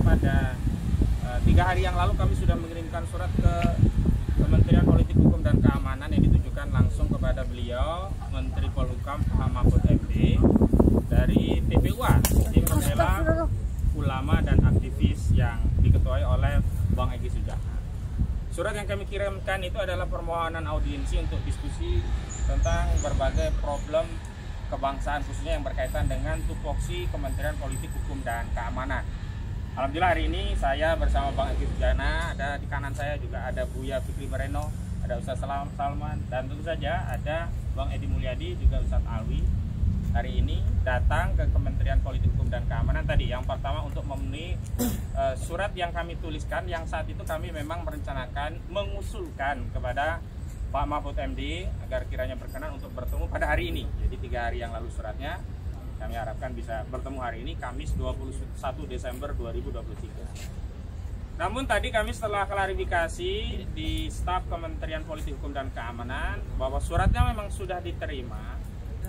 pada 3 hari yang lalu kami sudah mengirimkan surat ke Kementerian Politik Hukum dan Keamanan yang ditujukan langsung kepada beliau, Menteri Polhukam Pak Mahfud MD, dari TPUA, Tim Pembela Ulama dan Aktivis yang diketuai oleh Bang Egy Sujana. Surat yang kami kirimkan itu adalah permohonan audiensi untuk diskusi tentang berbagai problem kebangsaan, khususnya yang berkaitan dengan tupoksi Kementerian Politik Hukum dan Keamanan. Alhamdulillah hari ini saya bersama Bang Egy Sujana, ada di kanan saya juga ada Buya Fikri Bareno, ada Ustadz Salman, dan tentu saja ada Bang Edi Mulyadi, juga Ustadz Alwi. Hari ini datang ke Kementerian Politik Hukum dan Keamanan tadi. Yang pertama untuk memenuhi surat yang kami tuliskan, yang saat itu kami memang merencanakan mengusulkan kepada Pak Mahfud MD agar kiranya berkenan untuk bertemu pada hari ini. Jadi 3 hari yang lalu suratnya, kami harapkan bisa bertemu hari ini, Kamis 21 Desember 2023. Namun tadi kami setelah klarifikasi di staf Kementerian Politik Hukum dan Keamanan bahwa suratnya memang sudah diterima,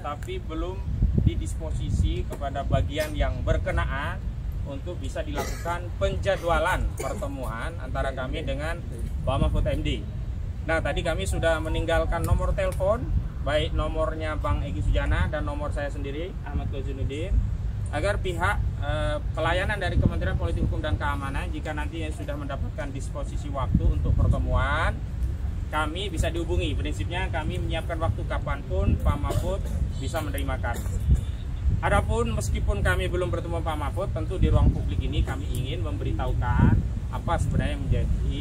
tapi belum didisposisi kepada bagian yang berkenaan untuk bisa dilakukan penjadwalan pertemuan antara kami dengan Pak Mahfud MD. Nah, tadi kami sudah meninggalkan nomor telepon, baik nomornya Bang Egy Sujana dan nomor saya sendiri, Ahmad Ghazunudin, agar pihak pelayanan dari Kementerian Politik Hukum dan Keamanan, jika nanti sudah mendapatkan disposisi waktu untuk pertemuan, kami bisa dihubungi. Prinsipnya kami menyiapkan waktu kapanpun Pak Mahfud bisa menerima kami. Adapun meskipun kami belum bertemu Pak Mahfud, tentu di ruang publik ini kami ingin memberitahukan apa sebenarnya menjadi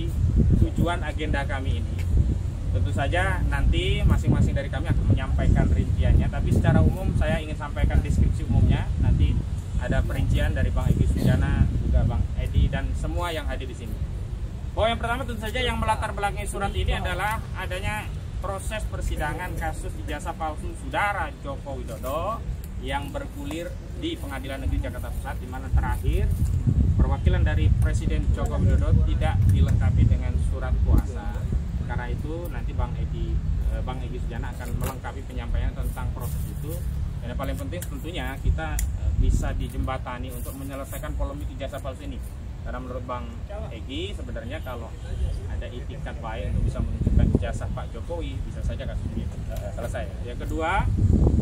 tujuan agenda kami ini. Tentu saja nanti masing-masing dari kami akan menyampaikan rinciannya, tapi secara umum saya ingin sampaikan deskripsi umumnya. Nanti ada perincian dari Bang Egy Sujana, juga Bang Edi, dan semua yang hadir di sini. Bahwa yang pertama tentu saja yang melatar belakangi surat ini adalah adanya proses persidangan kasus ijazah palsu Saudara Joko Widodo yang bergulir di Pengadilan Negeri Jakarta Pusat, di mana terakhir perwakilan dari Presiden Joko Widodo tidak dilengkapi dengan surat kuasa. Karena itu nanti Bang Egy Sujana akan melengkapi penyampaian tentang proses itu. Dan yang paling penting tentunya kita bisa dijembatani untuk menyelesaikan polemik ijazah palsu ini. Karena menurut Bang Egy sebenarnya kalau ada itikat baik untuk bisa menunjukkan ijazah Pak Jokowi, bisa saja kasus ini selesai. Yang kedua,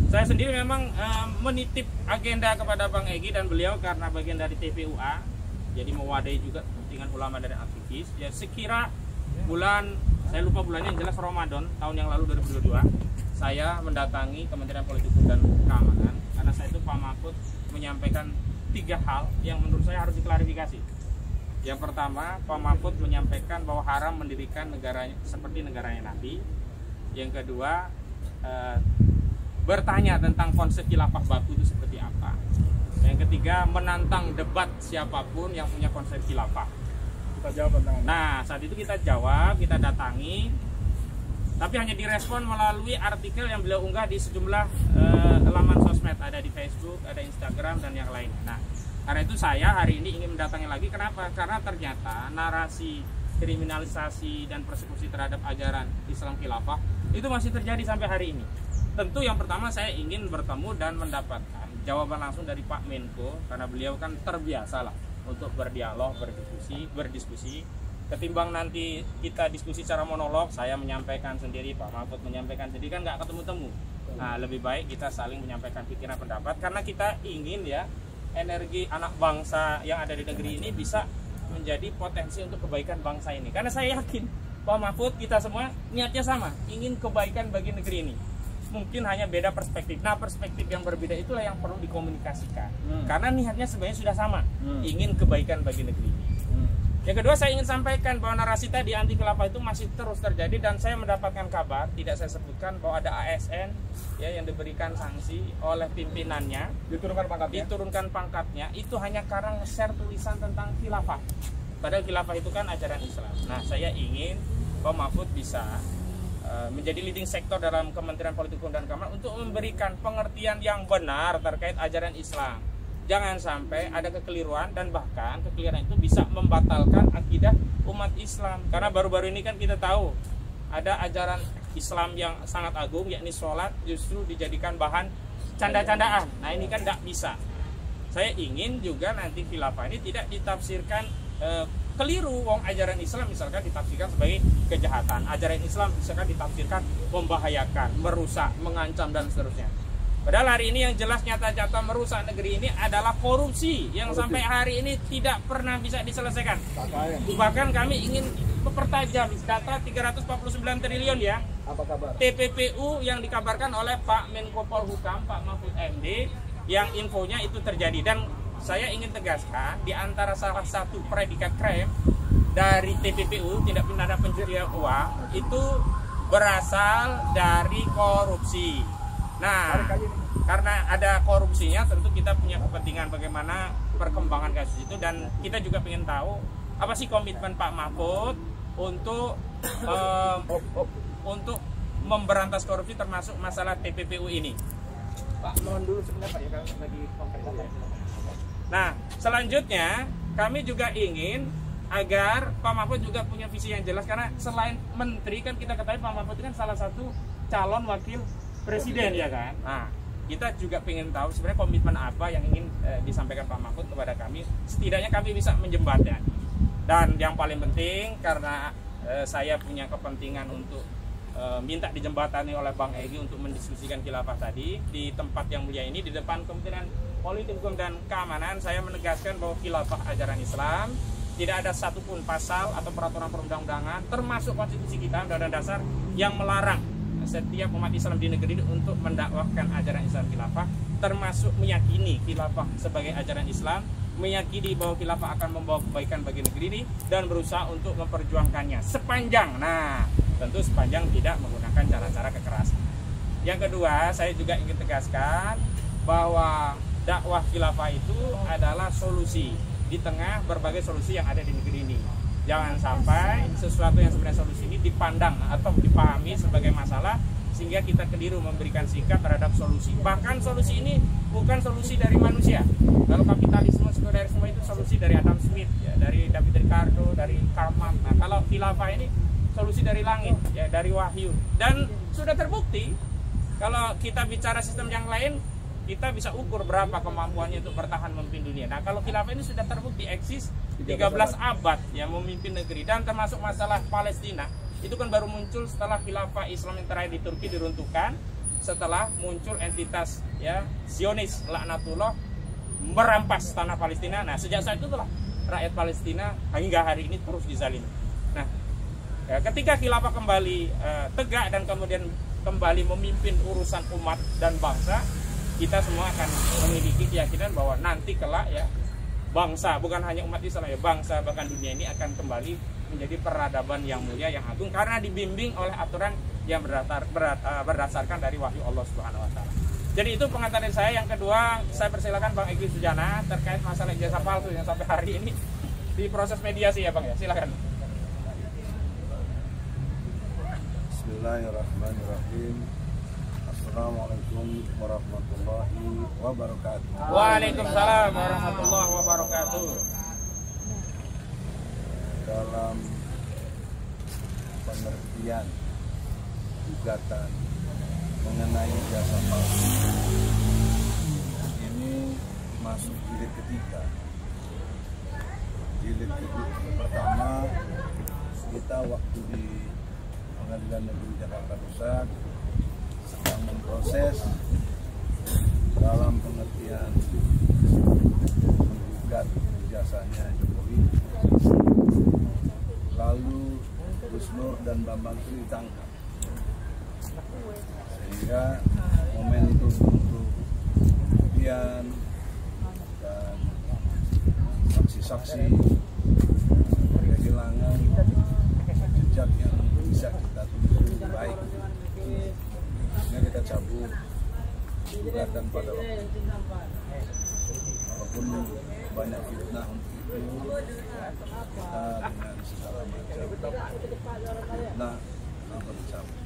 saya sendiri memang menitip agenda kepada Bang Egy dan beliau karena bagian dari TPUA, jadi mewadahi juga kepentingan ulama dari aktivis. Ya sekira bulan, saya lupa bulannya, yang jelas Ramadan tahun yang lalu 2022, saya mendatangi Kementerian Politik Hukum dan Keamanan karena saya itu Pak Mahfud menyampaikan 3 hal yang menurut saya harus diklarifikasi. Yang pertama, Pak Mahfud menyampaikan bahwa haram mendirikan negara seperti negaranya Nabi. Yang kedua, bertanya tentang konsep khilafah baku itu seperti apa. Yang ketiga, menantang debat siapapun yang punya konsep khilafah. Kita jawab tentang. Nah, saat itu kita jawab, kita datangi, tapi hanya direspon melalui artikel yang beliau unggah di sejumlah laman sosmed, ada di Facebook, ada Instagram, dan yang lain. Nah, karena itu saya hari ini ingin mendatangi lagi. Kenapa? Karena ternyata narasi kriminalisasi dan persekusi terhadap ajaran Islam khilafah itu masih terjadi sampai hari ini. Tentu yang pertama saya ingin bertemu dan mendapatkan jawaban langsung dari Pak Menko, karena beliau kan terbiasa lah untuk berdialog, berdiskusi. Ketimbang nanti kita diskusi secara monolog, saya menyampaikan sendiri, Pak Mahfud menyampaikan sendiri, kan nggak ketemu-temu. Nah, lebih baik kita saling menyampaikan pikiran pendapat, karena kita ingin ya energi anak bangsa yang ada di negeri ini bisa menjadi potensi untuk kebaikan bangsa ini. Karena saya yakin Pak Mahfud, kita semua niatnya sama, ingin kebaikan bagi negeri ini. Mungkin hanya beda perspektif. Nah, perspektif yang berbeda itulah yang perlu dikomunikasikan. Karena niatnya sebenarnya sudah sama, ingin kebaikan bagi negeri ini. Yang kedua, saya ingin sampaikan bahwa narasi tadi anti khilafah itu masih terus terjadi, dan saya mendapatkan kabar, tidak saya sebutkan, bahwa ada ASN ya yang diberikan sanksi oleh pimpinannya, diturunkan pangkatnya itu hanya karena nge-share tulisan tentang khilafah. Padahal khilafah itu kan ajaran Islam. Nah, saya ingin Pak Mahfud bisa menjadi leading sektor dalam Kementerian Politik Hukum dan Keamanan untuk memberikan pengertian yang benar terkait ajaran Islam. Jangan sampai ada kekeliruan, dan bahkan kekeliruan itu bisa membatalkan akidah umat Islam. Karena baru-baru ini kan kita tahu ada ajaran Islam yang sangat agung, yakni sholat justru dijadikan bahan canda-candaan. Nah, ini kan tidak bisa. saya ingin juga nanti khilafah ini tidak ditafsirkan keliru. Wong ajaran Islam misalkan ditafsirkan sebagai kejahatan, ajaran Islam misalkan ditafsirkan membahayakan, merusak, mengancam dan seterusnya. Padahal hari ini yang jelas nyata-nyata merusak negeri ini adalah korupsi yang sampai hari ini tidak pernah bisa diselesaikan. Bahkan kami ingin mempertajam data 349 triliun ya. Apa kabar? TPPU yang dikabarkan oleh Pak Menko Polhukam, Pak Mahfud MD, yang infonya itu terjadi. Dan saya ingin tegaskan, di antara salah satu predikat krim dari TPPU, tindak pidana pencucian uang, itu berasal dari korupsi. Nah, karena ada korupsinya, tentu kita punya kepentingan bagaimana perkembangan kasus itu, dan kita juga ingin tahu apa sih komitmen Pak Mahfud untuk untuk memberantas korupsi, termasuk masalah TPPU ini. Pak, mohon dulu sebentar Pak ya, kalau lagi konferensi. Nah, selanjutnya kami juga ingin agar Pak Mahfud juga punya visi yang jelas, karena selain menteri kan kita ketahui Pak Mahfud kan salah satu calon wakil presiden ya kan. Nah, kita juga ingin tahu sebenarnya komitmen apa yang ingin disampaikan Pak Mahfud kepada kami. Setidaknya kami bisa menjembatani. Dan yang paling penting, karena saya punya kepentingan untuk minta dijembatani oleh Bang Egy untuk mendiskusikan khilafah tadi di tempat yang mulia ini, di depan Kementerian Politik Hukum dan Keamanan, saya menegaskan bahwa khilafah ajaran Islam, tidak ada satupun pasal atau peraturan perundang-undangan, termasuk konstitusi kita, Undang-Undang Dasar, yang melarang setiap umat Islam di negeri ini untuk mendakwahkan ajaran Islam khilafah, termasuk meyakini khilafah sebagai ajaran Islam, meyakini bahwa khilafah akan membawa kebaikan bagi negeri ini, dan berusaha untuk memperjuangkannya sepanjang, tentu sepanjang tidak menggunakan cara-cara kekerasan. Yang kedua, saya juga ingin tegaskan bahwa dakwah khilafah itu adalah solusi di tengah berbagai solusi yang ada di negeri ini. Jangan sampai sesuatu yang sebenarnya solusi ini dipandang atau dipahami sebagai masalah, sehingga kita keliru memberikan sikap terhadap solusi. Bahkan solusi ini bukan solusi dari manusia. Kalau kapitalisme, sekularisme itu solusi dari Adam Smith, ya, dari David Ricardo, dari Karl Marx. Nah, kalau khilafah ini solusi dari langit, ya, dari wahyu. Dan sudah terbukti, kalau kita bicara sistem yang lain, kita bisa ukur berapa kemampuannya untuk bertahan memimpin dunia. Nah, kalau khilafah ini sudah terbukti eksis 13 abad ya memimpin negeri, dan termasuk masalah Palestina itu kan baru muncul setelah khilafah Islam yang terakhir di Turki diruntuhkan, setelah muncul entitas ya Zionis laknatullah merampas tanah Palestina. Nah, sejak saat itulah rakyat Palestina hingga hari ini terus dizalimi. Nah, ya, ketika khilafah kembali tegak dan kemudian kembali memimpin urusan umat dan bangsa, kita semua akan memiliki keyakinan bahwa nanti kelak ya bangsa, bukan hanya umat Islam ya, bangsa bahkan dunia ini akan kembali menjadi peradaban yang mulia, yang agung, karena dibimbing oleh aturan yang berdasarkan dari wahyu Allah Subhanahu wa taala. Jadi itu pengantar dari saya. Yang kedua, saya persilakan Bang Egy Sujana terkait masalah ijazah palsu yang sampai hari ini di proses mediasi ya Bang ya. Silakan. Bismillahirrahmanirrahim. Assalamualaikum warahmatullahi wabarakatuh. Waalaikumsalam warahmatullahi wabarakatuh. Dalam pengertian gugatan mengenai ijazah palsu ini masuk jilid ketiga. Jilid pertama kita waktu di Pengadilan Negeri Jakarta Pusat sedang memproses dalam pengertian menggugat ijazahnya Jokowi, lalu Gus Nur dan Bambang Tri ditangkap, sehingga momentum untuk kemudian dan saksi-saksi kehilangan jejak yang bisa kita tuju baik. Sehingga kita cabut gugatan pada waktu itu. Walaupun banyak fitnah untuk itu, kita dengan segala macam fitnah apa dicabut.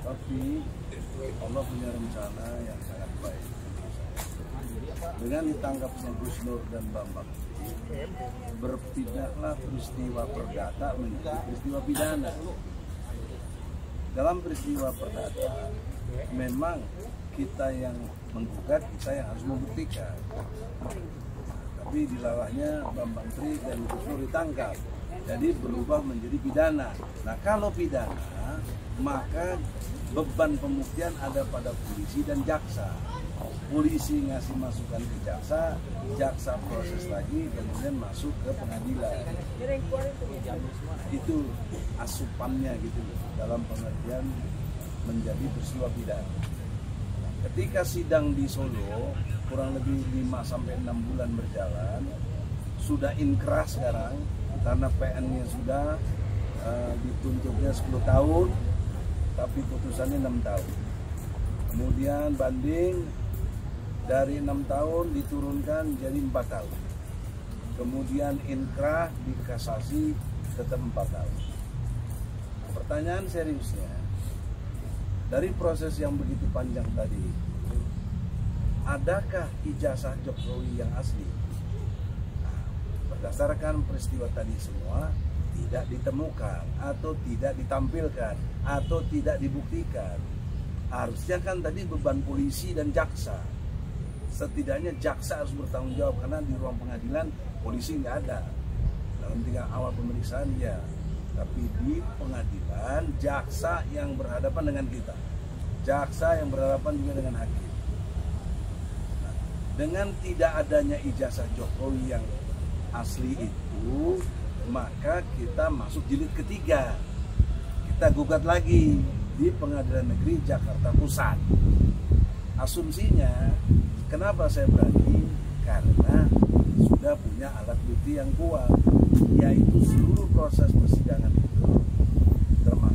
Tapi Allah punya rencana yang sangat baik. Dengan ditangkapnya Gus Nur dan Bambang, berpindahlah peristiwa perdata menjadi peristiwa pidana. Dalam peristiwa perdata memang kita yang menggugat, kita yang harus membuktikan. Tapi dilalahnya Bambang Tri dan Gusnur ditangkap, jadi berubah menjadi pidana. Nah kalau pidana, maka beban pembuktian ada pada polisi dan jaksa. Polisi ngasih masukan ke jaksa, jaksa proses lagi, kemudian masuk ke pengadilan. Itu asupannya gitu dalam pengertian menjadi peristiwa pidana. Ketika sidang di Solo kurang lebih 5-6 bulan berjalan, sudah inkrah sekarang karena PN-nya sudah dituntutnya 10 tahun, tapi putusannya 6 tahun. Kemudian banding dari 6 tahun diturunkan jadi 4 tahun. Kemudian inkrah dikasasi tetap 4 tahun. Pertanyaan seriusnya, dari proses yang begitu panjang tadi, adakah ijazah Jokowi yang asli? Nah, berdasarkan peristiwa tadi semua, tidak ditemukan atau tidak ditampilkan atau tidak dibuktikan. Harusnya kan tadi beban polisi dan jaksa. Setidaknya jaksa harus bertanggung jawab karena di ruang pengadilan polisi nggak ada. Dalam tingkat awal pemeriksaan ya, tapi di pengadilan jaksa yang berhadapan dengan kita, jaksa yang berhadapan juga dengan hakim. Nah, dengan tidak adanya ijazah Jokowi yang asli itu, maka kita masuk jilid ketiga. Kita gugat lagi di Pengadilan Negeri Jakarta Pusat. Asumsinya, kenapa saya berani? Karena sudah punya alat bukti yang kuat, yaitu seluruh proses persidangan itu,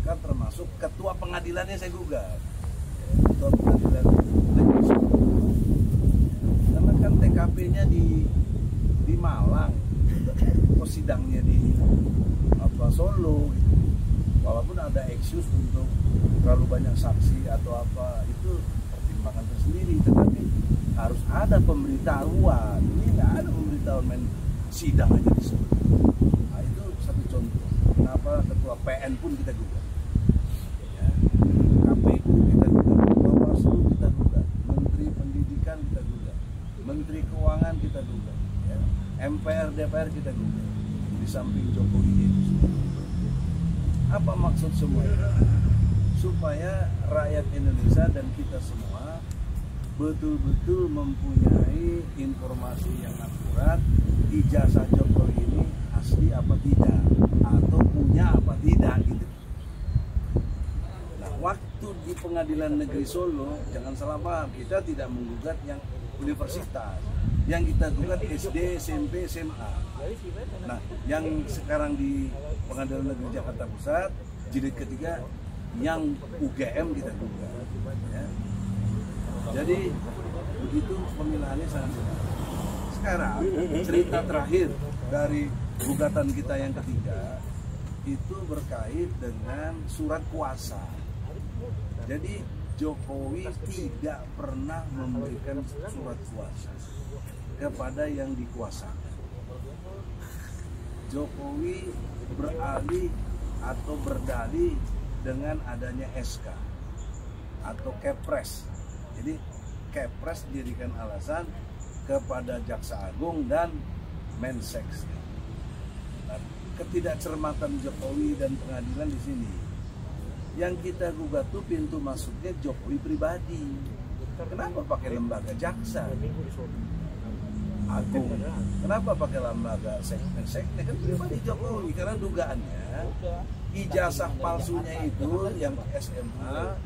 termasuk ketua pengadilannya saya gugat, ketua pengadilan negeri Solo. Karena kan TKP-nya di Malang, sidangnya di Solo gitu. Walaupun ada excuse untuk terlalu banyak saksi atau apa, itu pertimbangan tersendiri, tetapi harus ada pemberitahuan. Ini nggak ada pemberitahuan, main sidang aja di Solo. Nah, itu satu contoh kenapa ketua PN pun kita gugat, ya. KPU kita gugat, Bawaslu kita gugat, Menteri Pendidikan kita gugat, Menteri Keuangan kita gugat, ya. MPR DPR kita gugat, di samping Jokowi itu. Apa maksud semua itu? Supaya rakyat Indonesia dan kita semua betul-betul mempunyai informasi yang akurat, ijazah Jokowi ini asli apa tidak, atau punya apa tidak gitu. Nah, waktu di Pengadilan Negeri Solo, jangan salah paham, kita tidak menggugat yang universitas, yang kita gugat SD, SMP, SMA. Nah, yang sekarang di Pengadilan Negeri Jakarta Pusat jilid ketiga, yang UGM kita gugat, ya. Jadi begitu pemilahannya sangat sederhana. Sekarang cerita terakhir dari gugatan kita yang ketiga itu berkait dengan surat kuasa. Jadi Jokowi tidak pernah memberikan surat kuasa kepada yang dikuasakan. Jokowi beralih atau berdalih dengan adanya SK atau Kepres. Jadi Kepres dijadikan alasan kepada Jaksa Agung dan Menseks. Nah, ketidakcermatan Jokowi dan pengadilan di sini. Yang kita gugat tuh pintu masuknya Jokowi pribadi. Kenapa pakai lembaga jaksa Agung? Kenapa pakai lembaga Seknek? Kan pribadi Jokowi, karena dugaannya ijazah palsunya itu yang SMA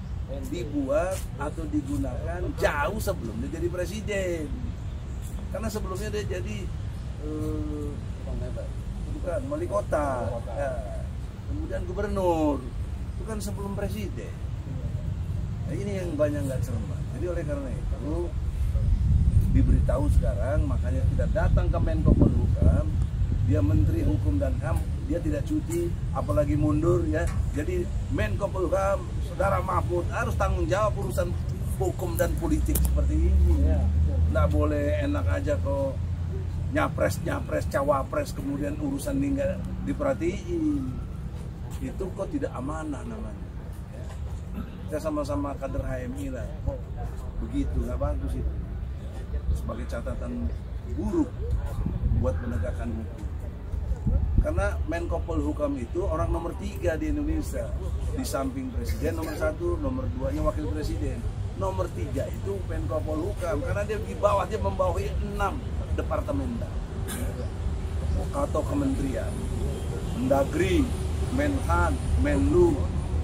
dibuat atau digunakan jauh sebelum dia jadi presiden. Karena sebelumnya dia jadi bukan wali kota, ya. Kemudian gubernur, itu kan sebelum presiden. Nah, ini yang banyak nggak cermat. Jadi oleh karena itu diberitahu sekarang, makanya kita datang ke Menko Polhukam, dia Menteri Hukum dan HAM, dia tidak cuti, apalagi mundur, ya. Jadi Menko Polhukam, Saudara Mahfud harus tanggung jawab urusan hukum dan politik seperti ini. Nggak boleh enak aja kok nyapres, cawapres, kemudian urusan ini nggak diperhatiin. Itu kok tidak amanah namanya. Ya. kita sama-sama kader HMI lah. Kok begitu, nggak bagus itu. Sebagai catatan buruk buat menegakkan hukum. Karena Menko Polhukam itu orang nomor 3 di Indonesia. Di samping presiden nomor 1, nomor 2-nya wakil presiden. Nomor 3 itu Menko Polhukam, karena dia di bawah, dia membawahi 6 departemen atau kementerian. Mendagri, Menhan, Menlu,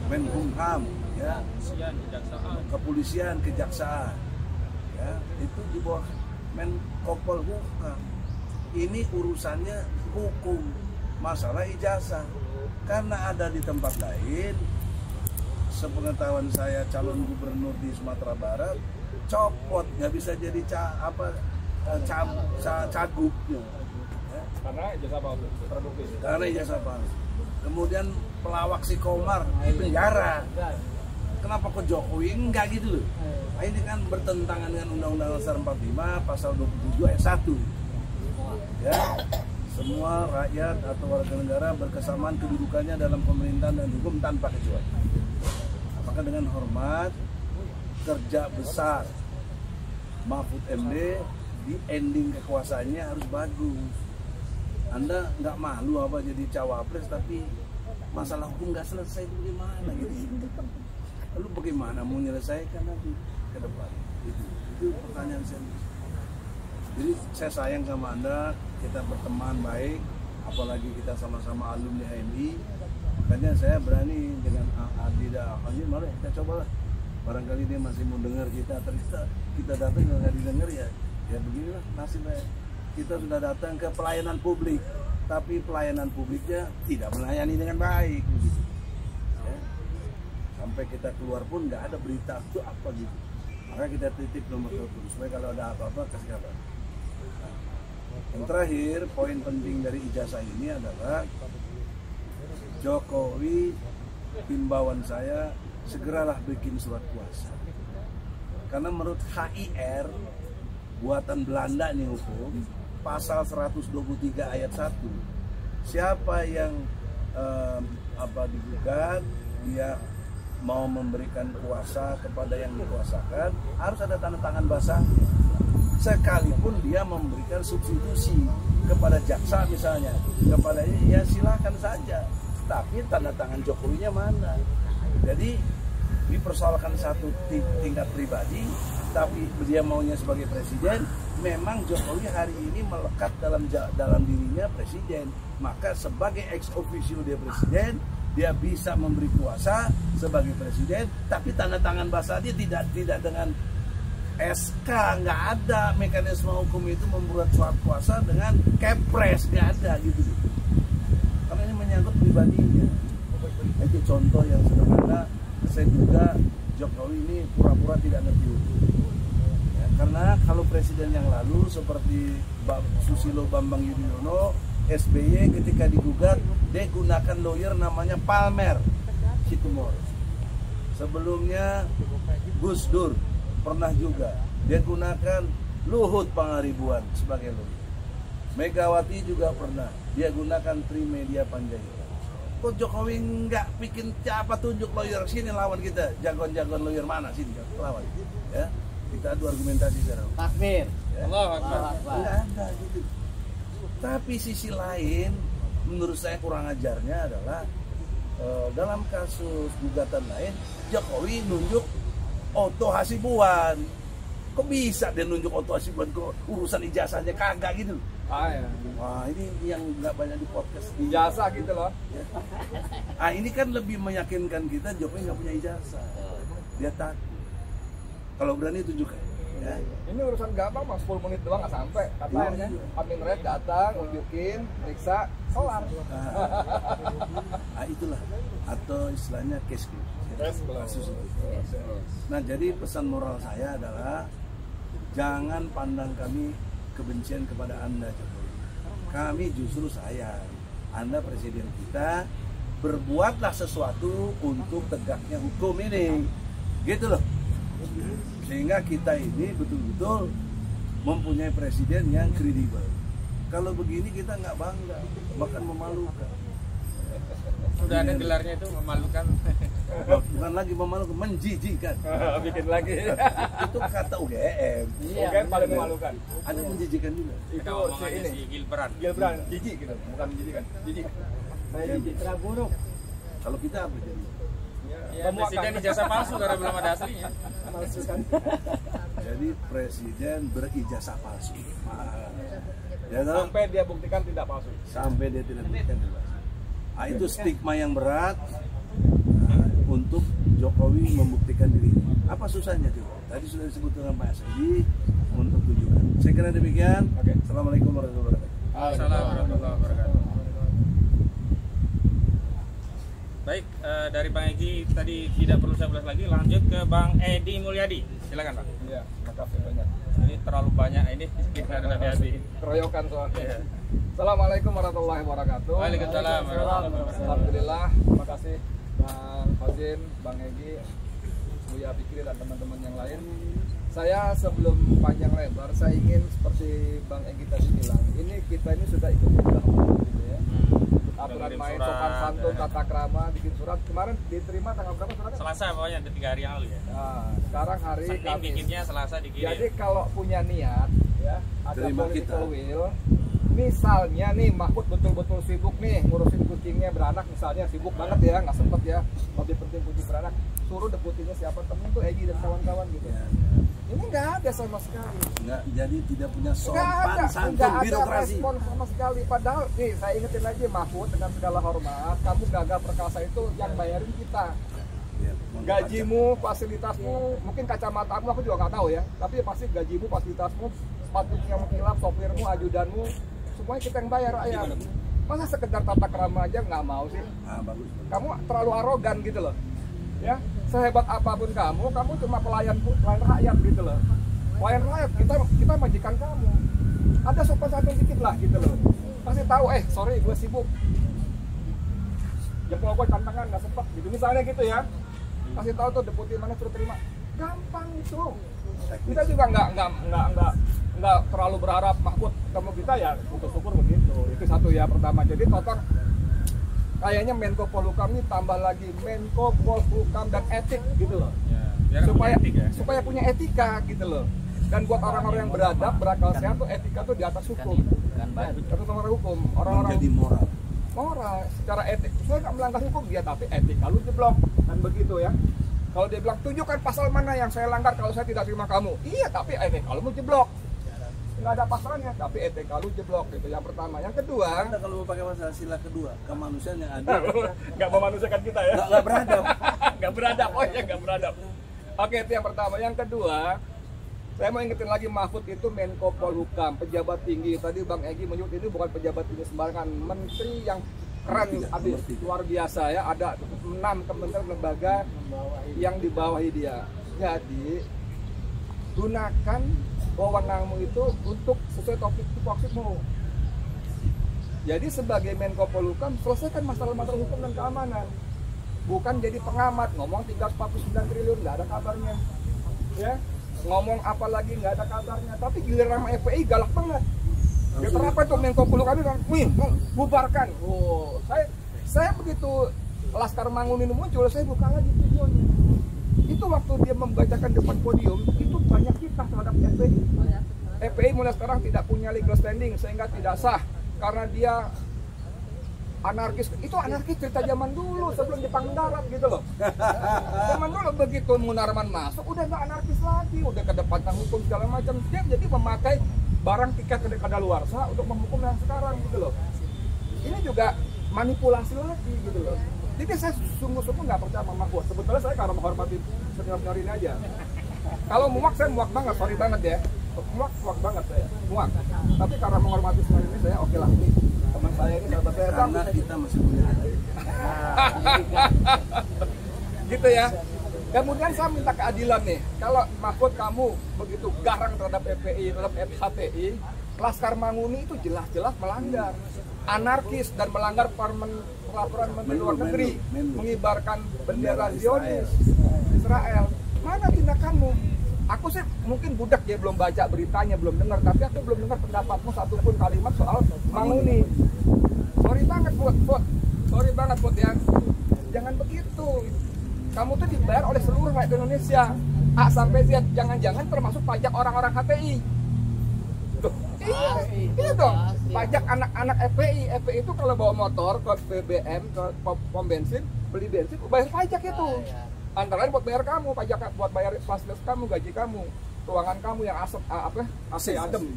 Menkumham, ya, kepolisian, kejaksaan, ya, itu di bawah Menko Polhukam. Ini urusannya hukum, masalah ijazah. Karena ada di tempat lain, sepengetahuan saya calon gubernur di Sumatera Barat copot, nggak bisa jadi cagupnya. Ya. Karena ijazah palsu, terbukti. Karena ijazah palsu. Kemudian pelawak si Komar di penjara. Kenapa ke Jokowi? Enggak gitu loh. Nah, ini kan bertentangan dengan Undang-Undang Dasar 45 pasal 27 ayat 1. Ya, semua rakyat atau warga negara berkesamaan kedudukannya dalam pemerintahan dan hukum tanpa kecuali. Maka dengan hormat, kerja besar Mahfud MD di ending kekuasaannya harus bagus. Anda nggak malu apa jadi cawapres tapi masalah hukum nggak selesai, itu bagaimana gitu? Lalu bagaimana mau menyelesaikan nanti ke depan? Itu pertanyaan saya. Jadi saya sayang sama Anda, kita berteman baik, apalagi kita sama-sama alumni HMI. Makanya saya berani dengan Adida Akhil, mari kita cobalah. Barangkali dia masih mau dengar kita, ternyata kita datang nggak didengar ya beginilah nasibnya. Kita sudah datang ke pelayanan publik, tapi pelayanan publiknya tidak melayani dengan baik, begitu. Ya. Sampai kita keluar pun nggak ada berita itu apa gitu. Maka kita titip nomor telepon supaya kalau ada apa-apa kasih kabar. Nah, yang terakhir, poin penting dari ijazah ini adalah Jokowi, himbauan saya segeralah bikin surat kuasa. Karena menurut HIR buatan Belanda nih hukum pasal 123 ayat 1, siapa yang digugat, dia mau memberikan kuasa kepada yang dikuasakan harus ada tanda tangan basahnya. Sekalipun dia memberikan substitusi kepada jaksa misalnya, kepada ya silakan saja, tapi tanda tangan Jokowinya mana? Jadi dipersoalkan satu tingkat pribadi, tapi dia maunya sebagai presiden. Memang Jokowi hari ini melekat dalam dirinya presiden, maka sebagai ex officio dia presiden, dia bisa memberi kuasa sebagai presiden, tapi tanda tangan basah dia tidak dengan SK, nggak ada mekanisme hukum itu membuat surat kuasa dengan kepres, nggak ada gitu. Karena ini menyangkut pribadinya. Itu contoh yang sederhana. Saya juga Jokowi ini pura-pura tidak ngerti hukum. Ya, karena kalau presiden yang lalu seperti Susilo Bambang Yudhoyono, SBY ketika digugat, dia gunakan lawyer namanya Palmer Situmorang. Sebelumnya Gus Dur pernah juga dia gunakan Luhut Pangaribuan sebagai lawyer. Megawati juga pernah dia gunakan Trimedia Panjaitan. Kok Jokowi nggak bikin siapa tunjuk lawyer sini lawan kita, jagoan-jagoan lawyer mana sini lawan? Ya, kita adu argumentasi sekarang. Takbir. Ya. Allah Akbar. Nggak ada gitu. Tapi sisi lain, menurut saya kurang ajarnya adalah dalam kasus gugatan lain, Jokowi nunjuk Otto Hasibuan. Kok bisa dia nunjuk Otto Hasibuan ke urusan ijazahnya kagak gitu? Ya. Wah, ini yang nggak banyak di podcast. Ijazah gitu loh. Ya. Ah, ini kan lebih meyakinkan kita Jokowi nggak punya ijazah. Dia takut. Kalau berani tunjukkan. Ya. Ini urusan gampang, mas 10 menit doang nggak sampai. Katanya Amin Red datang, nunjukin, periksa, kelar. Nah, itulah atau istilahnya case close. Nah, jadi pesan moral saya adalah jangan pandang kami kebencian kepada Anda Jokowi. Kami justru sayang. Anda presiden kita, berbuatlah sesuatu untuk tegaknya hukum ini. Gitu loh. Sehingga kita ini betul-betul mempunyai presiden yang kredibel. Kalau begini kita nggak bangga, bahkan memalukan. Udah ada gelarnya itu memalukan. Bukan lagi memalukan, menjijikan. Bikin lagi. Itu kata UGM. UGM paling memalukan. Ada menjijikan juga. Itu si Gilbran. Gilbran, jijik gitu, bukan menjijikan. Jijik. Saya jijik. Buruk. Kalau kita apa jadi? Ya, presiden ijazah palsu karena belum ada aslinya. Palsu kan. Jadi presiden berijazah palsu. Ya, toh? Sampai dia buktikan tidak palsu. Sampai dia tidak buktikan tidak palsu. Nah, itu stigma yang berat untuk Jokowi membuktikan diri. Apa susahnya coba? Tadi sudah disebut dengan Pak Sandi untuk tujuan. Saya kira demikian. Oke. Assalamualaikum warahmatullahi wabarakatuh. Assalamualaikum warahmatullahi wabarakatuh. Baik, dari Bang Egy tadi tidak perlu saya ulas lagi, lanjut ke Bang Edi Mulyadi. Silakan Pak. Iya, makasih banyak. Ini terlalu banyak ini, kita ada hati-hati. Keroyokan soalnya. Iya. Assalamualaikum warahmatullahi wabarakatuh. Waalaikumsalam warahmatullahi wabarakatuh. Alhamdulillah, terima kasih Bang Fazin, Bang Egy, Buya Fikri dan teman-teman yang lain. Saya sebelum panjang lebar, saya ingin seperti Bang Egy tadi bilang, kita ini sudah ikut gitu ya. Aturan main sopan santun, tata krama, bikin surat. Kemarin diterima tanggal berapa suratnya? Selasa pokoknya, ada 3 hari yang lalu ya. Nah, sekarang hari Senin Kamis. bikinnya, Selasa dikirim. Jadi kalau punya niat, ya, ada Terima political kita. will. Misalnya nih Mahfud betul-betul sibuk nih ngurusin kucingnya beranak, misalnya sibuk banget ya, nggak sempet ya, lebih penting kucing beranak, suruh deputinya siapa temen tuh Egy dan kawan-kawan gitu. Ya, Ini nggak ada sama sekali. Nggak, jadi tidak punya Nggak sopan ada, santun nggak ada birokrasi. respon sama sekali. Padahal nih saya ingetin lagi Mahfud, dengan segala hormat, kamu gagah perkasa itu yang bayarin kita. Ya, Gajimu, fasilitasmu, mungkin kacamatamu aku juga nggak tahu ya, tapi pasti gajimu, fasilitasmu, sepatunya mengkilap, sopirmu, ajudanmu, semuanya kita yang bayar ayah. Masa sekedar tata krama aja nggak mau sih? bagus. Kamu terlalu arogan gitu loh. Ya, sehebat apapun kamu cuma pelayan rakyat gitu loh. Pelayan rakyat, kita majikan kamu. Ada sopan santun dikit lah gitu loh. Kasih tahu, sorry gue sibuk. Jempol gue tantangan nggak sempet gitu. Misalnya gitu ya. Kasih tahu tuh deputi mana suruh terima. Gampang itu. Kita juga nggak terlalu berharap Mahfud ketemu kita ya, syukur begitu. Itu satu ya pertama. Jadi total kayaknya Menko Polhukam ini tambah lagi Menko Polhukam dan etik gitu loh. Ya, supaya punya etika gitu loh. Dan buat orang-orang yang beradab, berakal sehat tuh etika tuh di atas hukum. Atas nomor hukum. Orang-orang Menjadi moral secara etik. Saya nggak melanggar hukum dia, tapi etika lu jeblok dan begitu ya. Kalau dia bilang tunjukkan pasal mana yang saya langgar kalau saya tidak terima kamu. Iya, tapi etika lu jeblok. Nggak ada pasalnya, tapi etika lu jeblok gitu. Yang pertama, yang kedua. Anda kalau mau pakai masalah sila kedua, kemanusiaan yang ada. Nggak memanusiakan kita ya. Nggak beradab. Nggak beradab, oh ya nggak beradab. Oke, itu yang pertama. Yang kedua, saya mau ingetin lagi Mahfud itu Menko Polhukam, pejabat tinggi. Tadi Bang Egy menyebut ini bukan pejabat tinggi sembarangan, menteri yang keren, abis luar biasa ya. Ada 6 kementerian lembaga yang dibawahi dia. Jadi gunakan wewenangmu itu untuk sesuai topik tupoksimu. Jadi sebagai Menko Polhukam selesaikan masalah-masalah hukum dan keamanan. Bukan jadi pengamat ngomong 349 triliun nggak ada kabarnya. Ya, ngomong apa lagi nggak ada kabarnya. Tapi giliran sama FPI galak banget. Ya kenapa tuh Menko Polhukam bilang, "Wih, bubarkan." Oh, saya begitu Laskar Mangun ini muncul, saya buka lagi videonya. Itu waktu dia membacakan depan podium, itu banyak fitnah terhadap FPI. FPI mulai sekarang tidak punya legal standing sehingga tidak sah karena dia anarkis. Itu anarkis cerita zaman dulu sebelum Jepang mendarat gitu loh. Zaman dulu begitu Munarman masuk udah nggak anarkis lagi, udah kedepankan hukum segala macam. Dia jadi memakai barang tiket kadaluarsa untuk menghukum yang sekarang gitu loh. Ini juga manipulasi lagi gitu loh. Jadi saya sungguh-sungguh nggak percaya sama Mahfud. Sebetulnya saya karena menghormati senior-senior ini aja. Kalau muak saya muak banget, sorry banget ya. Muak banget saya, muak. Tapi karena menghormati senior ini saya oke lah. Nih, teman saya ini sahabat saya. Karena kita masih punya hati. Gitu ya. Kemudian saya minta keadilan nih. Kalau Mahfud kamu begitu garang terhadap FPI, terhadap FHTI, Laskar Manguni itu jelas-jelas melanggar, anarkis dan melanggar peraturan Menteri Luar Negeri, mengibarkan bendera Zionis Israel. Mana tindakanmu? Aku sih mungkin budak ya, belum baca beritanya, belum dengar, tapi aku belum dengar pendapatmu satupun kalimat soal Manguni. Sorry banget buat. sorry banget Put ya, jangan begitu. Kamu tuh dibayar oleh seluruh rakyat Indonesia, A sampai Z, jangan-jangan termasuk pajak orang-orang HTI. Tuh, iya dong, pajak anak-anak FPI. FPI itu kalau bawa motor ke BBM, ke pom bensin, beli bensin, bayar pajak itu. Antara lain buat bayar kamu, pajak buat bayar fasilitas kamu, gaji kamu, ruangan kamu yang asap AC adem.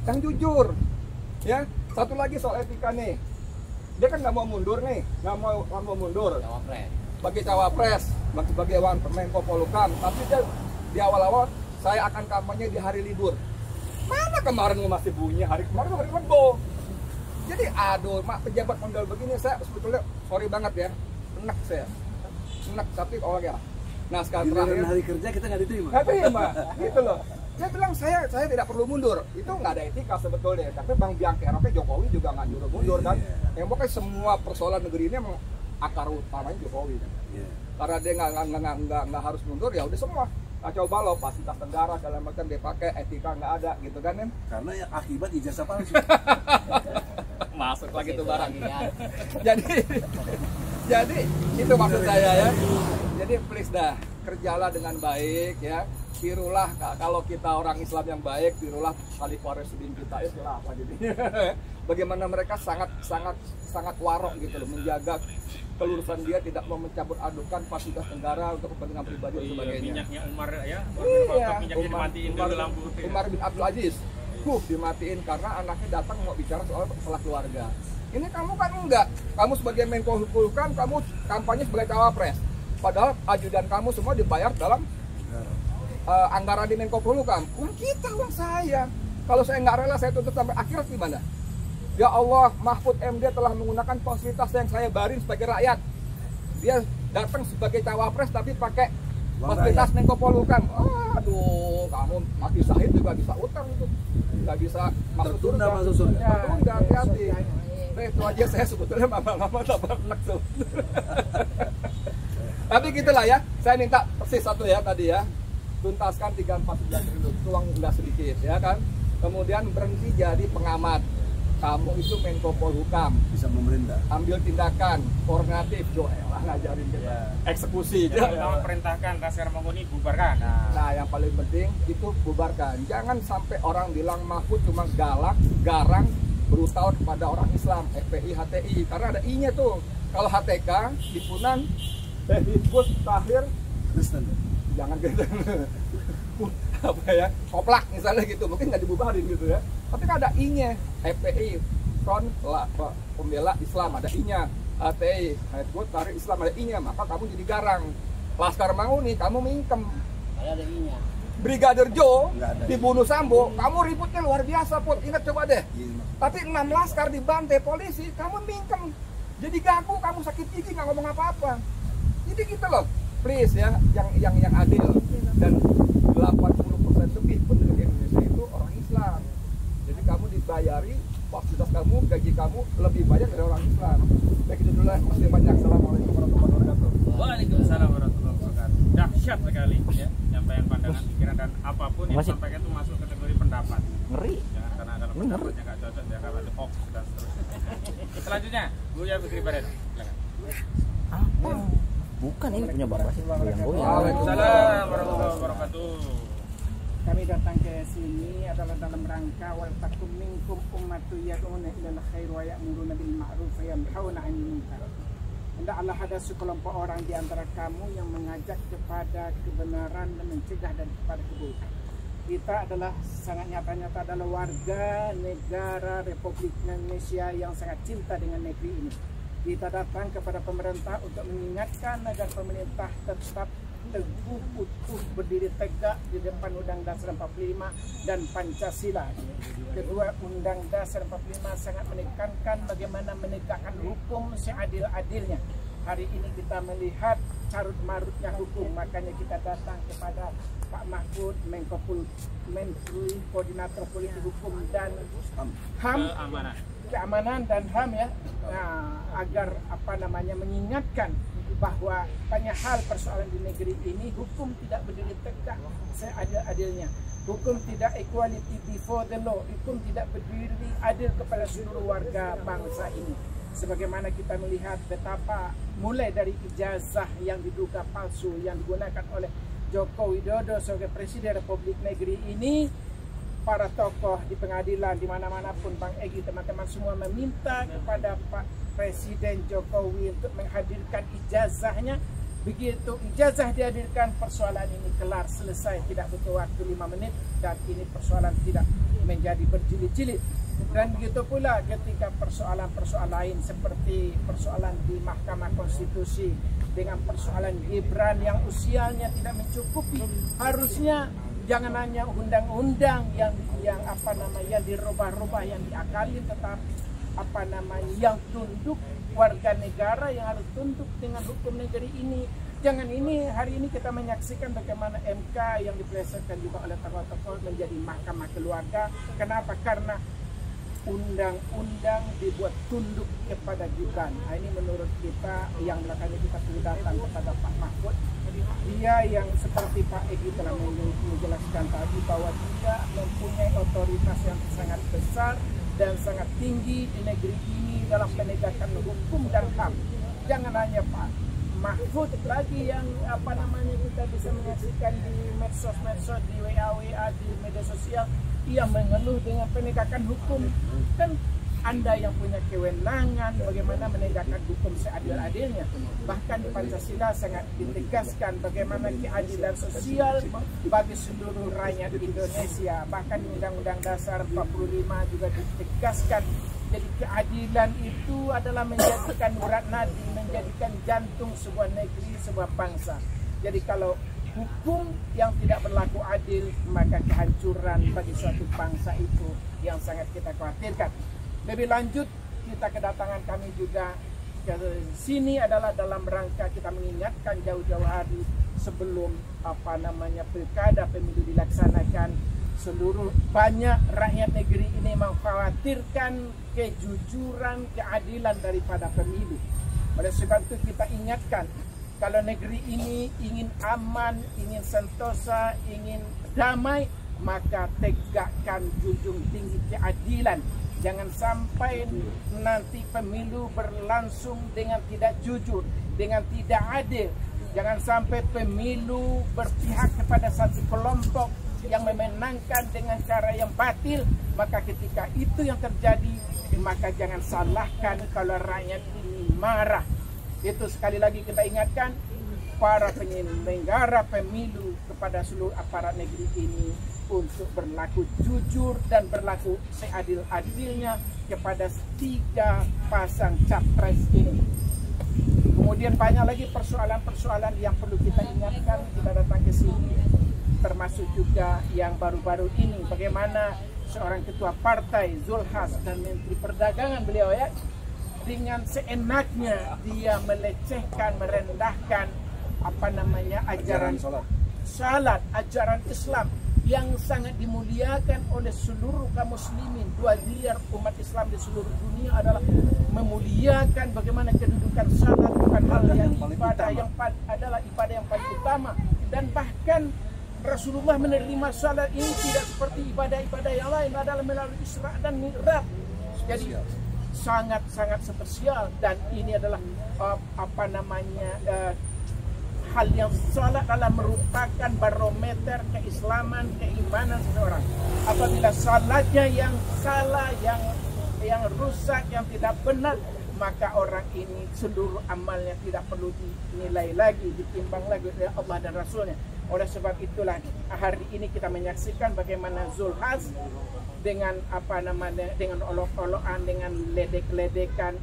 Yang jujur, ya. Satu lagi soal etika nih, dia kan nggak mau mundur nih, nggak mau mundur. Bagi cawapres, bagi Menko Polhukam, tapi dia di awal-awal saya akan kampanye di hari libur. Mana kemarin masih bunyi hari kemarin hari Rebo. Jadi aduh, pejabat modal begini saya sebetulnya sorry banget ya, enak saya, enak tapi ya. Nah sekarang terakhir hari kerja kita nggak diterima. Nggak terima, gitu loh. Dia bilang saya tidak perlu mundur, itu nggak ada etika sebetulnya. Tapi Bang Biangkeroknya Jokowi juga nggak nyuruh mundur kan. Yang pokoknya semua persoalan negeri ini emang akar utamanya Jokowi kan. Karena dia nggak harus mundur, ya udah semua kacau balau, fasilitas negara segala macam dia pakai, etika nggak ada gitu kan. Karena yang akibat ijazah palsu. Masuk lagi tuh barang. Jadi itu maksud saya ya. Jadi please dah, kerjalah dengan baik ya. Tirulah kalau kita orang Islam yang baik, tirulah Khalifah Rasyidin kita itu lah apa jadi. Bagaimana mereka sangat warok gitu loh, menjaga kelurusan dia, tidak mau mencampur adukan fasilitas negara untuk kepentingan pribadi dan sebagainya. Minyaknya Umar ya, Iya, dimatiin dulu lampu. Umar bin Abdul Aziz, dimatiin karena anaknya datang mau bicara soal masalah keluarga. Ini kamu kan enggak, kamu sebagai Menko Polhukam, kamu kampanye sebagai cawapres. Padahal ajudan kamu semua dibayar dalam anggaran di Menko Polhukam. Uang kita, uang saya. Kalau saya nggak rela, saya tuntut sampai akhirat gimana? Ya Allah, Mahfud MD telah menggunakan fasilitas yang saya barin sebagai rakyat. Dia datang sebagai cawapres tapi pakai fasilitas Menko Polhukam. Aduh, kamu mati syahid juga bisa utang itu. Nggak bisa masuk surga. Tertunda, hati-hati. Nah, itu aja saya sebetulnya lama-lama tak pernah tuh. Tapi gitulah ya, saya minta persis satu ya tadi ya. Tuntaskan 349 triliun, itu uang nggak sedikit ya kan. Kemudian berhenti jadi pengamat. Kamu itu Menko Polhukam, bisa memerintah, ambil tindakan koordinatif, lah ngajarin kita, eksekusi. Jangan perintahkan Laskar Mangkuni bubarkan. Nah, yang paling penting itu bubarkan. Jangan sampai orang bilang Mahfud cuma galak, garang, brutal kepada orang Islam, FPI, HTI, karena ada I-nya tuh. Kalau HTK, himpunan, Hizbut Tahrir Kristen, jangan gitu. Apa ya, koplak misalnya gitu, mungkin nggak dibubarin gitu ya. Tapi kan ada I-nya, FPI, Front Pembela Islam, ada I-nya, HTI, Hizbut Tahrir Islam, ada I-nya, maka kamu jadi garang. Laskar Mangkuni, kamu mingkem. Ada I-nya. Brigadir Joe dibunuh Sambo, kamu ributnya luar biasa Put, ingat coba deh. Tapi 6 laskar dibantai polisi, kamu mingkem. Jadi gagu, kamu sakit gigi, nggak ngomong apa-apa. Jadi gitu loh, please ya, yang adil. Dan 80% lebih penduduk Indonesia itu orang Islam. Jadi kamu dibayari, fasilitas kamu, gaji kamu lebih banyak dari orang Islam. Baik itu dulu lah, masih banyak. Assalamualaikum warahmatullahi wabarakatuh. Waalaikumsalam warahmatullahi wabarakatuh. Dahsyat sekali ya, penyampaian pandangan, pikiran dan apapun yang disampaikan itu masuk kategori pendapat. Ngeri. Jangan karena ada pendapatnya nggak cocok, ya karena ada hoax dan seterusnya. Selanjutnya, Buya Fikri Baret. Silakan. Apa? Bukan, ini punya bapak sih, yang goyang. Waalaikumsalam warahmatullahi wabarakatuh. Kami datang ke sini adalah dalam rangka wal takum minkum ummatu yad'una ilal khair wa ya'muruna bil ma'ruf wa yanhauna 'anil munkar. Hendaklah ada sekelompok orang di antara kamu yang mengajak kepada kebenaran dan mencegah dan kepada keburukan. Kita adalah sangat nyata-nyata adalah warga negara Republik Indonesia yang sangat cinta dengan negeri ini. Kita datang kepada pemerintah untuk mengingatkan agar pemerintah tetap teguh utuh berdiri tegak di depan Undang Dasar 45 dan Pancasila. Kedua, Undang Dasar 45 sangat menekankan bagaimana menegakkan hukum seadil-adilnya. Hari ini kita melihat carut marutnya hukum, makanya kita datang kepada Pak Mahfud, Menteri Koordinator Politik Hukum dan HAM, Keamanan dan HAM ya, agar mengingatkan bahwa banyak hal persoalan di negeri ini hukum tidak berdiri tegak seadil-adilnya. Hukum tidak equality before the law. Hukum tidak berdiri adil kepada seluruh warga bangsa ini. sebagaimana kita melihat betapa mulai dari ijazah yang diduga palsu yang digunakan oleh Joko Widodo sebagai Presiden Republik Negeri ini, para tokoh di pengadilan di mana-mana pun, Bang Egy, teman-teman semua meminta kepada Pak Presiden Jokowi untuk menghadirkan ijazahnya. Begitu ijazah dihadirkan, persoalan ini kelar, selesai, tidak butuh waktu 5 menit, dan ini persoalan tidak menjadi berjilid-jilid. Dan begitu pula ketika persoalan-persoalan lain seperti persoalan di Mahkamah Konstitusi dengan persoalan Gibran yang usianya tidak mencukupi, harusnya jangan hanya undang-undang yang dirubah-rubah, yang diakalin, tetapi yang tunduk, warga negara yang harus tunduk dengan hukum negeri ini. Jangan ini, hari ini kita menyaksikan bagaimana MK yang dipelesetkan juga oleh tokoh-tokoh menjadi mahkamah keluarga. Kenapa? Karena undang-undang dibuat tunduk kepada Gibran. Nah, ini menurut kita yang belakangan kita perlu datang kepada Pak Mahfud. Dia yang seperti Pak Egy telah menjelaskan tadi bahwa dia mempunyai otoritas yang sangat besar dan sangat tinggi di negeri ini dalam penegakan hukum dan HAM. Jangan hanya Pak Mahfud lagi yang kita bisa menyaksikan di medsos, di WA, di media sosial, ia mengeluh dengan penegakan hukum. Dan Anda yang punya kewenangan bagaimana menegakkan hukum seadil-adilnya. Bahkan di Pancasila sangat ditegaskan bagaimana keadilan sosial bagi seluruh rakyat Indonesia. Bahkan di Undang-Undang Dasar 45 juga ditegaskan. Jadi keadilan itu adalah menjadikan urat nadi, menjadikan jantung sebuah negeri, sebuah bangsa. Jadi kalau hukum yang tidak berlaku adil, maka kehancuran bagi suatu bangsa itu yang sangat kita khawatirkan. Lebih lanjut, kita kedatangan kami juga ke sini adalah dalam rangka kita mengingatkan jauh-jauh hari sebelum pilkada pemilu dilaksanakan. Seluruh banyak rakyat negeri ini mengkhawatirkan kejujuran, keadilan daripada pemilu. Oleh sebab itu kita ingatkan, kalau negeri ini ingin aman, ingin sentosa, ingin damai, maka tegakkan junjung tinggi keadilan. Jangan sampai nanti pemilu berlangsung dengan tidak jujur, dengan tidak adil. Jangan sampai pemilu berpihak kepada satu kelompok yang memenangkan dengan cara yang batil. Maka ketika itu yang terjadi, maka jangan salahkan kalau rakyat ini marah. Itu sekali lagi kita ingatkan para penyelenggara pemilu kepada seluruh aparat negeri ini untuk berlaku jujur dan berlaku seadil-adilnya kepada 3 pasang capres ini. Kemudian banyak lagi persoalan-persoalan yang perlu kita ingatkan. Kita datang ke sini, termasuk juga yang baru-baru ini, bagaimana seorang ketua partai Zulhas dan Menteri Perdagangan beliau dengan seenaknya dia melecehkan, merendahkan ajaran salat, ajaran Islam yang sangat dimuliakan oleh seluruh kaum muslimin. 2 miliar umat Islam di seluruh dunia adalah memuliakan bagaimana kedudukan salat bukan hal yang ibadah yang adalah ibadah yang paling utama. Dan bahkan Rasulullah menerima salat ini tidak seperti ibadah-ibadah yang lain, adalah melalui Isra dan Mi'raj. Jadi sangat-sangat spesial, dan ini adalah hal yang salat adalah merupakan barometer keislaman, keimanan seseorang. Apabila salatnya yang salah, yang rusak, yang tidak benar, maka orang ini seluruh amalnya tidak perlu dinilai lagi, ditimbang lagi oleh Allah dan Rasulnya. Oleh sebab itulah hari ini kita menyaksikan bagaimana Zulhas dengan dengan olok-olokan, dengan ledek-ledekan,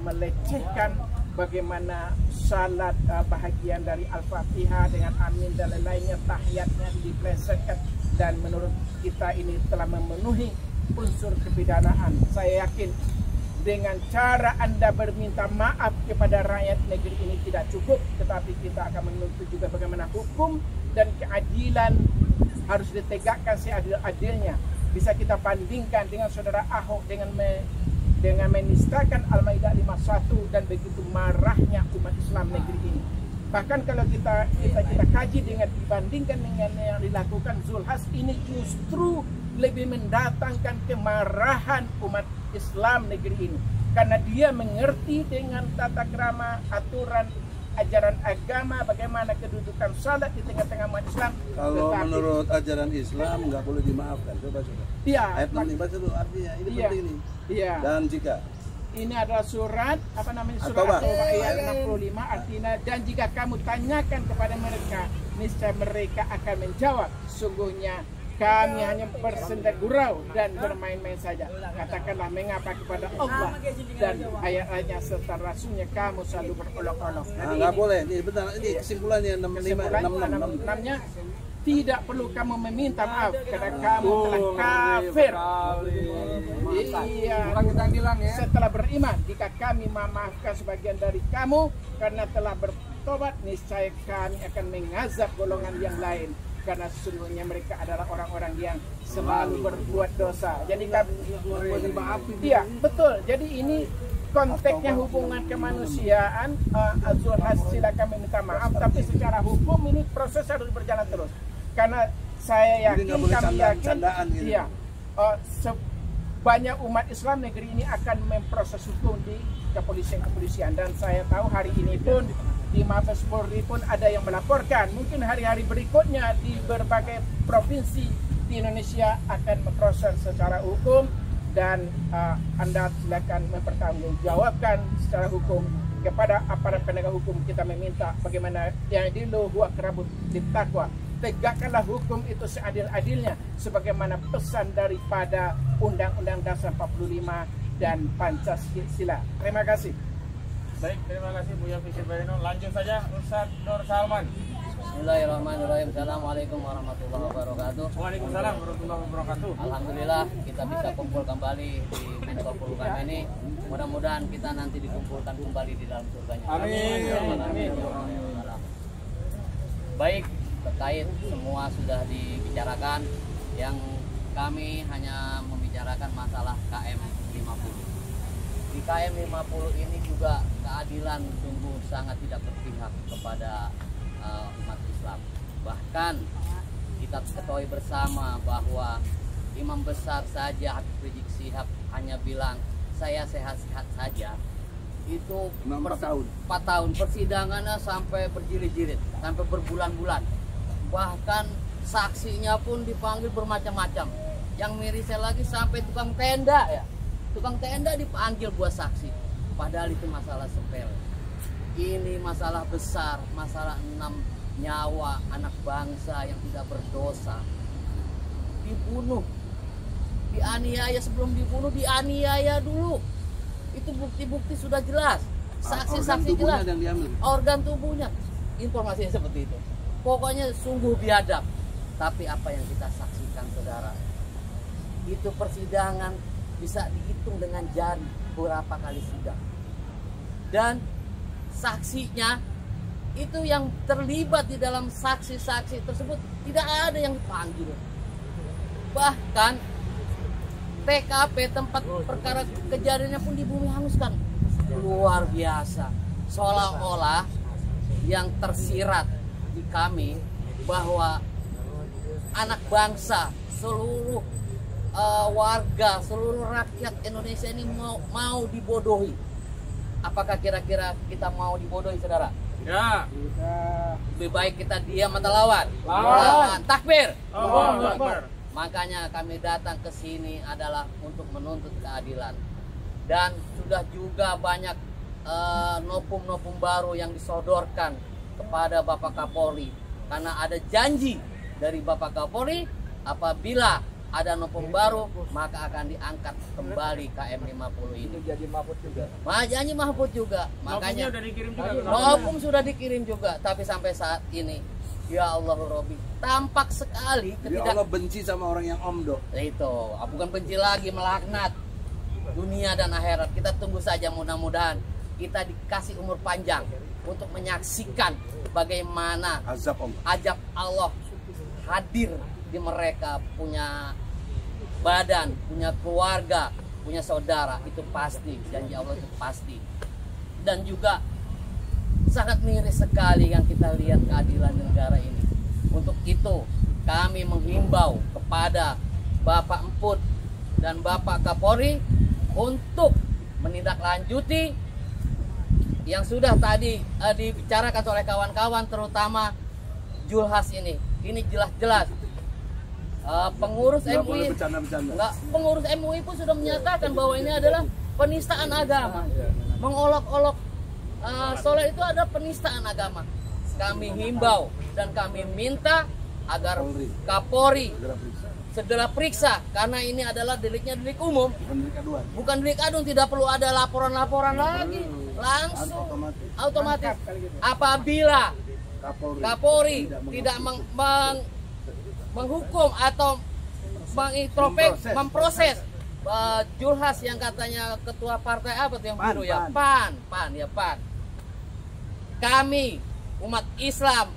melecehkan bagaimana salat bahagian dari Al-Fatihah dengan amin dan lain-lainnya, tahiyatnya diplesetkan, dan menurut kita ini telah memenuhi unsur kepidanaan. Saya yakin dengan cara Anda berminta maaf kepada rakyat negeri ini tidak cukup, tetapi kita akan menuntut juga bagaimana hukum dan keadilan harus ditegakkan seadil-adilnya. Bisa kita bandingkan dengan saudara Ahok dengan menistakan Al-Maidah 51 dan begitu marahnya umat Islam negeri ini. Bahkan kalau kita kaji dengan dibandingkan dengan yang dilakukan Zulhas, ini justru lebih mendatangkan kemarahan umat Islam negeri ini. karena dia mengerti dengan tata krama, aturan, ajaran agama, bagaimana kedudukan salat di tengah-tengah umat Islam. Kalau menurut ajaran Islam nggak boleh dimaafkan. Coba. Iya, Ayat 65 itu artinya ini Iya. penting nih. iya. Dan jika Ini adalah surat surat At-Taubah. At-Taubah ayat 65, artinya dan jika kamu tanyakan kepada mereka, niscaya mereka akan menjawab, sungguhnya kami hanya bersenda gurau dan bermain-main saja. Katakanlah mengapa kepada Allah dan ayat-ayatnya serta rasulnya kamu selalu berolok-olok. Jadi nggak ini boleh. Ini benar. Ini kesimpulannya 65 66. kesimpulannya tidak perlu kamu meminta maaf karena kamu telah kafir. Iya. Orang kita bilang ya. Setelah beriman, jika kami memaafkan sebagian dari kamu karena telah bertobat, niscaya kami akan mengazab golongan yang lain karena sesungguhnya mereka adalah orang-orang yang selalu berbuat dosa. Jadi iya, betul. Jadi ini konteksnya hubungan kemanusiaan. Azul silakan meminta maaf, tapi secara hukum ini proses harus berjalan terus. Karena saya Jadi yakin, nggak boleh kami yakin, candaan gitu. iya, banyak umat Islam negeri ini akan memproses hukum di kepolisian dan saya tahu hari ini pun di Mabes Polri pun ada yang melaporkan. Mungkin hari-hari berikutnya di berbagai provinsi di Indonesia akan memproses secara hukum dan Anda silakan mempertanggungjawabkan secara hukum kepada aparat penegak hukum. Kita meminta bagaimana yang dilu huwa aqrabut littaqwa. Tegakkanlah hukum itu seadil-adilnya sebagaimana pesan daripada Undang-Undang Dasar 45 dan Pancasila. Terima kasih. Baik, terima kasih Buya Fikri Barino. Lanjut saja Ustaz Nur Salman. Bismillahirrahmanirrahim. Assalamualaikum warahmatullahi wabarakatuh. Waalaikumsalam warahmatullahi wabarakatuh. Alhamdulillah kita bisa kumpul kembali di Menko Polhukam ini. Mudah-mudahan kita nanti dikumpulkan kembali di dalam surganya. Amin. Baik, terkait semua sudah dibicarakan. Yang kami hanya membicarakan masalah KM 50. Di KM 50 ini juga keadilan sungguh sangat tidak berpihak kepada umat Islam. Bahkan kita ketahui bersama bahwa imam besar saja Habib Rizik Syihab hanya bilang saya sehat-sehat saja. Itu 4 tahun. 4 tahun persidangannya sampai berjilid-jilid, sampai berbulan-bulan. Bahkan saksinya pun dipanggil bermacam-macam. Yang mirisnya lagi sampai tukang tenda ya. Tukang tenda dipanggil buat saksi. Padahal itu masalah sepele. Ini masalah besar, masalah 6 nyawa anak bangsa yang tidak berdosa. Dibunuh, dianiaya, sebelum dibunuh dianiaya dulu. Itu bukti-bukti sudah jelas. Saksi-saksi jelas. Yang diambil. Organ tubuhnya, informasinya seperti itu. Pokoknya sungguh biadab. Tapi apa yang kita saksikan saudara, itu persidangan bisa dihitung dengan jari berapa kali sidang. Dan saksinya itu yang terlibat di dalam saksi-saksi tersebut tidak ada yang dipanggil. Bahkan TKP tempat perkara kejadiannya pun dibumi hanguskan. Luar biasa. Seolah-olah yang tersirat di kami bahwa anak bangsa, seluruh warga, seluruh rakyat Indonesia ini mau dibodohi. Apakah kira-kira kita mau dibodohi, saudara? Ya. Lebih baik kita diam atau lawan? Lawan. Takbir. Allahu Akbar. Makanya kami datang ke sini adalah untuk menuntut keadilan. Dan sudah juga banyak nopum-nopum baru yang disodorkan kepada Bapak Kapolri. Karena ada janji dari Bapak Kapolri, apabila ada nopum baru maka akan diangkat kembali KM 50 ini. Jadi Mahfud juga. Janji Mahfud juga. Makanya Sudah dikirim juga. nopum sudah dikirim juga. Tapi sampai saat ini, ya Allah Robbi, tampak sekali Jadi ketidak. Allah benci sama orang yang omdo. Itu bukan benci lagi, melaknat dunia dan akhirat. Kita tunggu saja, mudah-mudahan kita dikasih umur panjang untuk menyaksikan bagaimana Azab Allah. ajab Allah hadir di mereka, punya badan, punya keluarga, punya saudara. Itu pasti, janji Allah itu pasti. Dan juga sangat miris sekali yang kita lihat keadilan negara ini. Untuk itu kami menghimbau kepada Bapak Emput dan Bapak Kapolri untuk menindaklanjuti yang sudah tadi dibicarakan oleh kawan-kawan, terutama Julhas ini. Ini jelas-jelas pengurus Nggak boleh MUI, bercanda-bercanda. pengurus MUI pun sudah menyatakan bahwa ini adalah penistaan agama. Mengolok-olok sholat itu ada penistaan agama. Kami himbau dan kami minta agar Kapolri segera periksa, karena ini adalah deliknya delik umum, bukan delik aduan. Tidak perlu ada laporan-laporan lagi, langsung otomatis. Apabila Kapolri tidak menghukum atau memproses Julhas yang katanya ketua partai apa tuh yang biru ya, PAN. Kami umat Islam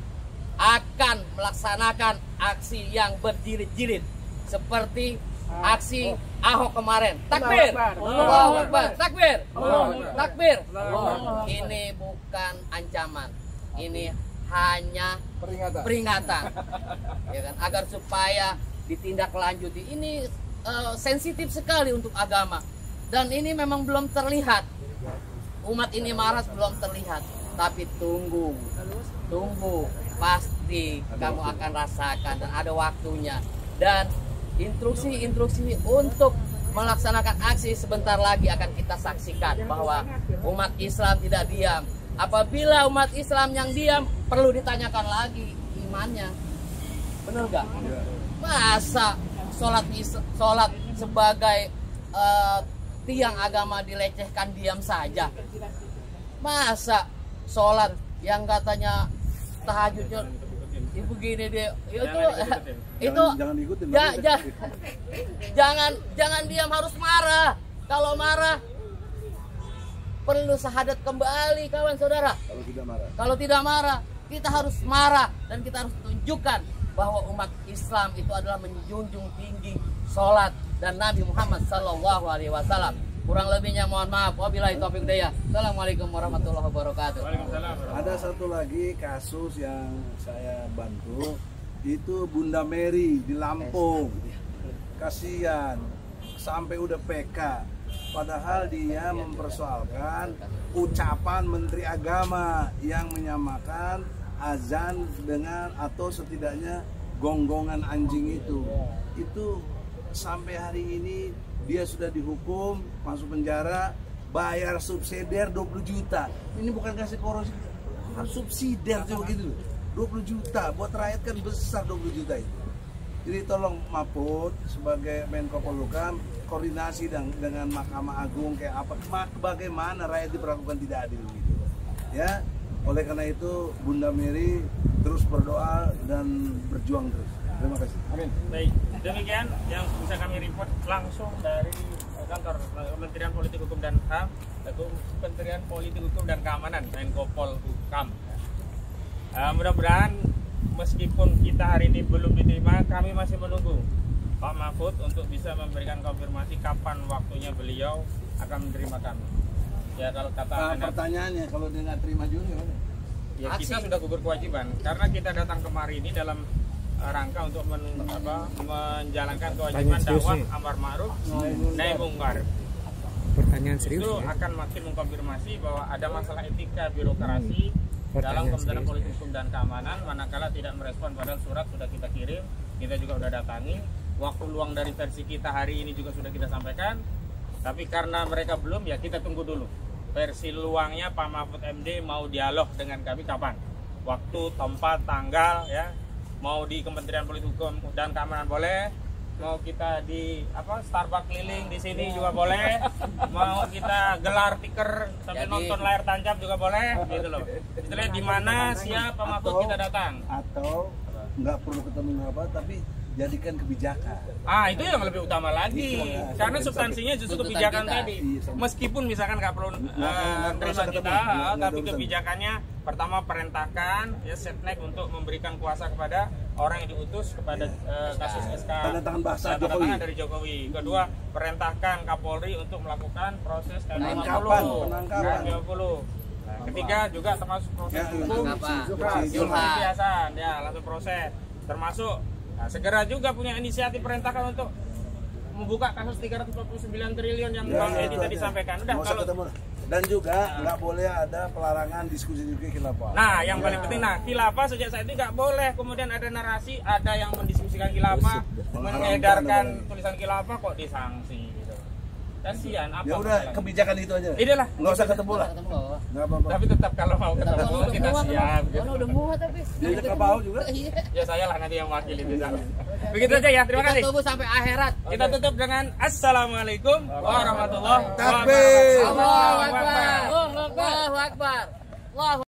akan melaksanakan aksi yang berjilid-jilid seperti aksi Ahok kemarin. Takbir, Allahu Akbar, takbir, takbir. Ini bukan ancaman, ini hanya peringatan, ya kan, agar supaya ditindaklanjuti. Ini sensitif sekali untuk agama, dan ini memang belum terlihat. Umat ini marah belum terlihat, tapi tunggu, pasti kamu akan rasakan dan ada waktunya. Dan instruksi untuk melaksanakan aksi sebentar lagi akan kita saksikan, bahwa umat Islam tidak diam. Apabila umat Islam yang diam, perlu ditanyakan lagi imannya. Benar gak? Masa sholat sebagai tiang agama dilecehkan diam saja? Masa sholat yang katanya tahajudnya begini dia jangan diam, harus marah. Kalau marah perlu syahadat kembali, kawan saudara. Kalau tidak marah, kita harus marah, dan kita harus tunjukkan bahwa umat Islam itu adalah menjunjung tinggi sholat dan Nabi Muhammad SAW. Kurang lebihnya mohon maaf. Wabillahi taufiq hidayah. Assalamualaikum warahmatullahi wabarakatuh. Ada satu lagi kasus yang saya bantu, itu Bunda Mary di Lampung. Kasihan, sampai udah PK. Padahal dia mempersoalkan ucapan Menteri Agama yang menyamakan azan dengan, atau setidaknya gonggongan anjing itu sampai hari ini dia sudah dihukum, masuk penjara, bayar subsidiar 20 juta. Ini bukan kasih korupsi, subsidiar coba gitu, 20 juta buat rakyat kan besar 20 juta itu. Jadi tolong Mahfud sebagai Menko Polhukam koordinasi dengan Mahkamah Agung kayak apa, bagaimana rakyat diperlakukan tidak adil gitu. Ya, oleh karena itu Bunda Mary terus berdoa dan berjuang terus. Terima kasih. Amin. Baik, demikian yang bisa kami report langsung dari kantor Kementerian Politik Hukum dan HAM, Kementerian Politik Hukum dan Keamanan, Menko Polhukam. Mudah-mudahan meskipun kita hari ini belum diterima, kami masih menunggu Pak Mahfud untuk bisa memberikan konfirmasi kapan waktunya beliau akan menerima kami. Ya kalau kata pertanyaannya, kalau dia nggak terima juga gimana? Ya kita sudah gugur kewajiban, karena kita datang kemari ini dalam rangka untuk menjalankan kewajiban dakwah amar ma'ruf nahi mungkar. Pertanyaan serius itu ya? Akan makin mengkonfirmasi bahwa ada masalah etika birokrasi dalam Kementerian Politik Hukum dan Keamanan, manakala tidak merespon, padahal surat sudah kita kirim, kita juga sudah datangi. Waktu luang dari versi kita hari ini juga sudah kita sampaikan, tapi karena mereka belum, ya kita tunggu dulu versi luangnya Pak Mahfud MD mau dialog dengan kami kapan, waktu, tempat, tanggal, ya. Mau di Kementerian Politik Hukum dan Keamanan boleh, mau kita di Starbucks keliling di sini juga boleh, mau kita gelar tiker sampai nonton layar tancap juga boleh, gitu loh. Istilahnya di mana siap Pak Mahfud kita datang. Atau nggak perlu ketemu apa, tapi jadikan kebijakan. Itu yang lebih utama lagi, karena substansinya justru kebijakan tadi. Meskipun misalkan nggak perlu terima kita, tapi kebijakannya pertama perintahkan ya Setnek untuk memberikan kuasa kepada orang yang diutus kepada kasus SK tanda tangan dari Jokowi. Kedua, perintahkan Kapolri untuk melakukan proses penangkapan. Ketiga juga termasuk proses hukum, ya langsung proses, termasuk segera juga punya inisiatif perintahkan untuk membuka kasus 349 triliun yang Ya, Bang ya, Edi itu tadi aja. sampaikan. Udah Nggak usah kalau ketemu. Dan juga nggak boleh ada pelarangan diskusi-diskusi khilafah. nah, yang paling Ya. penting, nah, khilafah sejak saat ini nggak boleh kemudian ada narasi, ada yang mendiskusikan khilafah, mengedarkan tulisan khilafah kok disanksi gitu. Kasihan, apa Ya udah, masalahnya? kebijakan itu aja. Inilah, Nggak usah ketemu lah. Ketemu loh. Nggak apa-apa. tapi tetap kalau mau ketemu kita siap. Gitu. Ono udah muat tapi. Diajak ke Pak Ahok juga? Iya. Ya saya lah nanti yang wakili di sana. Begitu aja ya, terima Kita kasih. tunggu sampai akhirat. Kita tutup dengan Assalamualaikum warahmatullahi Takbir. wabarakatuh. Allahu Akbar. Allahu Akbar. Allahu Akbar. Allahu